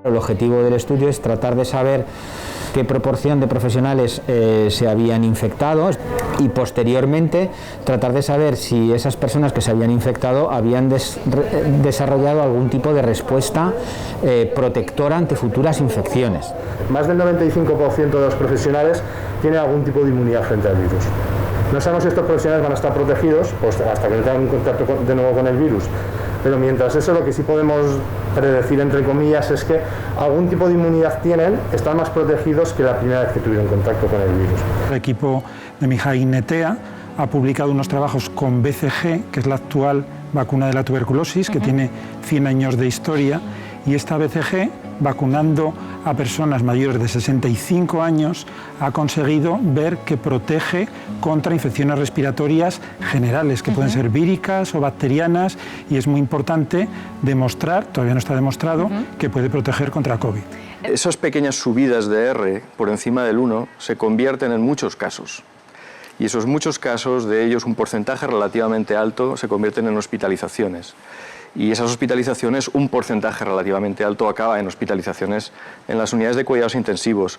El objetivo del estudio es tratar de saber qué proporción de profesionales se habían infectado y posteriormente tratar de saber si esas personas que se habían infectado habían desarrollado algún tipo de respuesta protectora ante futuras infecciones. Más del 95% de los profesionales tienen algún tipo de inmunidad frente al virus. No sabemos si estos profesionales van a estar protegidos pues, hasta que tengan contacto de nuevo con el virus. Pero mientras eso, lo que sí podemos predecir, entre comillas, es que algún tipo de inmunidad tienen, están más protegidos que la primera vez que tuvieron contacto con el virus. El equipo de Mijail Netea ha publicado unos trabajos con BCG, que es la actual vacuna de la tuberculosis, que tiene 100 años de historia, y esta BCG, vacunando a personas mayores de 65 años, ha conseguido ver que protege contra infecciones respiratorias generales, que pueden ser víricas o bacterianas, y es muy importante demostrar, todavía no está demostrado, que puede proteger contra COVID. Esas pequeñas subidas de R por encima del 1 se convierten en muchos casos. Y esos muchos casos, de ellos un porcentaje relativamente alto, se convierten en hospitalizaciones. Y esas hospitalizaciones, un porcentaje relativamente alto, acaba en hospitalizaciones en las unidades de cuidados intensivos.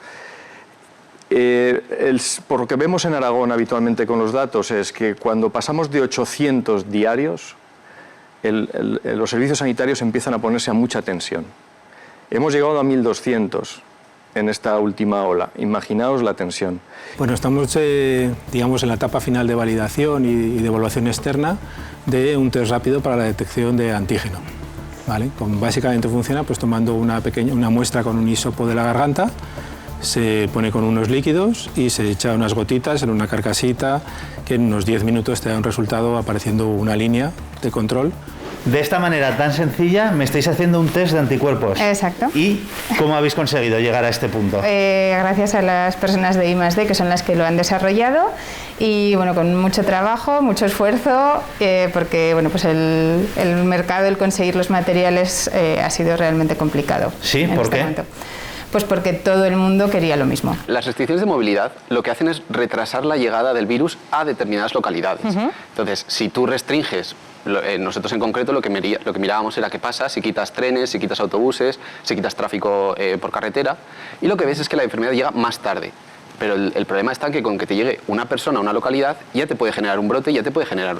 Por lo que vemos en Aragón habitualmente con los datos es que cuando pasamos de 800 diarios, los servicios sanitarios empiezan a ponerse a mucha tensión. Hemos llegado a 1.200 en esta última ola. Imaginaos la tensión. Bueno, estamos digamos, en la etapa final de validación y de evaluación externa de un test rápido para la detección de antígeno. ¿Vale? Básicamente funciona pues, tomando una muestra con un hisopo de la garganta, se pone con unos líquidos y se echa unas gotitas en una carcasita que en unos 10 minutos te da un resultado apareciendo una línea de control. De esta manera tan sencilla me estáis haciendo un test de anticuerpos. Exacto. ¿Y cómo habéis conseguido llegar a este punto? Gracias a las personas de I+D, que son las que lo han desarrollado, y bueno, con mucho trabajo, mucho esfuerzo, porque bueno, pues el mercado, el conseguir los materiales ha sido realmente complicado. ¿Sí? ¿Por qué? Momento. Pues porque todo el mundo quería lo mismo. Las restricciones de movilidad lo que hacen es retrasar la llegada del virus a determinadas localidades. Entonces, si tú restringes, nosotros en concreto lo que mirábamos era qué pasa si quitas trenes, si quitas autobuses, si quitas tráfico por carretera, y lo que ves es que la enfermedad llega más tarde. Pero el problema está en que con que te llegue una persona a una localidad ya te puede generar un brote, ya te puede generar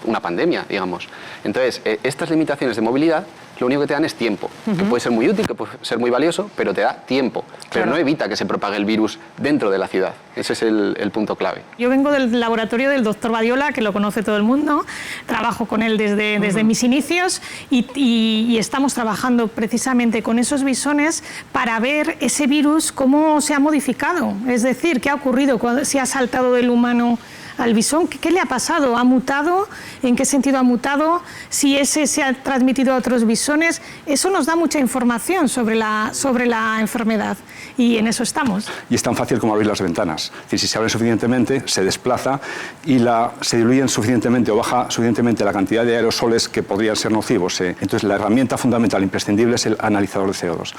una pandemia, digamos. Entonces, estas limitaciones de movilidad lo único que te dan es tiempo, que puede ser muy útil, que puede ser muy valioso, pero te da tiempo, pero no evita que se propague el virus dentro de la ciudad. Ese es el punto clave. Yo vengo del laboratorio del doctor Badiola, que lo conoce todo el mundo, trabajo con él desde mis inicios y estamos trabajando precisamente con esos bisones para ver ese virus cómo se ha modificado, es decir, qué ha ocurrido, si ha saltado del humano al bisón, ¿qué le ha pasado? ¿Ha mutado? ¿En qué sentido ha mutado? Si ese se ha transmitido a otros bisones, eso nos da mucha información sobre la enfermedad y en eso estamos. Y es tan fácil como abrir las ventanas. Es decir, si se abren suficientemente, se desplaza y se diluyen suficientemente o baja suficientemente la cantidad de aerosoles que podrían ser nocivos. Entonces, la herramienta fundamental imprescindible es el analizador de CO2.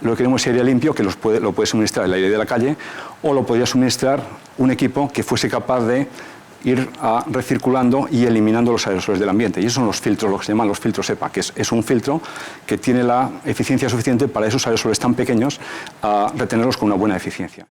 Lo que queremos es aire limpio, que lo puede suministrar el aire de la calle, o lo podría suministrar un equipo que fuese capaz de ir recirculando y eliminando los aerosoles del ambiente. Y esos son los filtros, lo que se llaman los filtros EPA, que es un filtro que tiene la eficiencia suficiente para esos aerosoles tan pequeños a retenerlos con una buena eficiencia.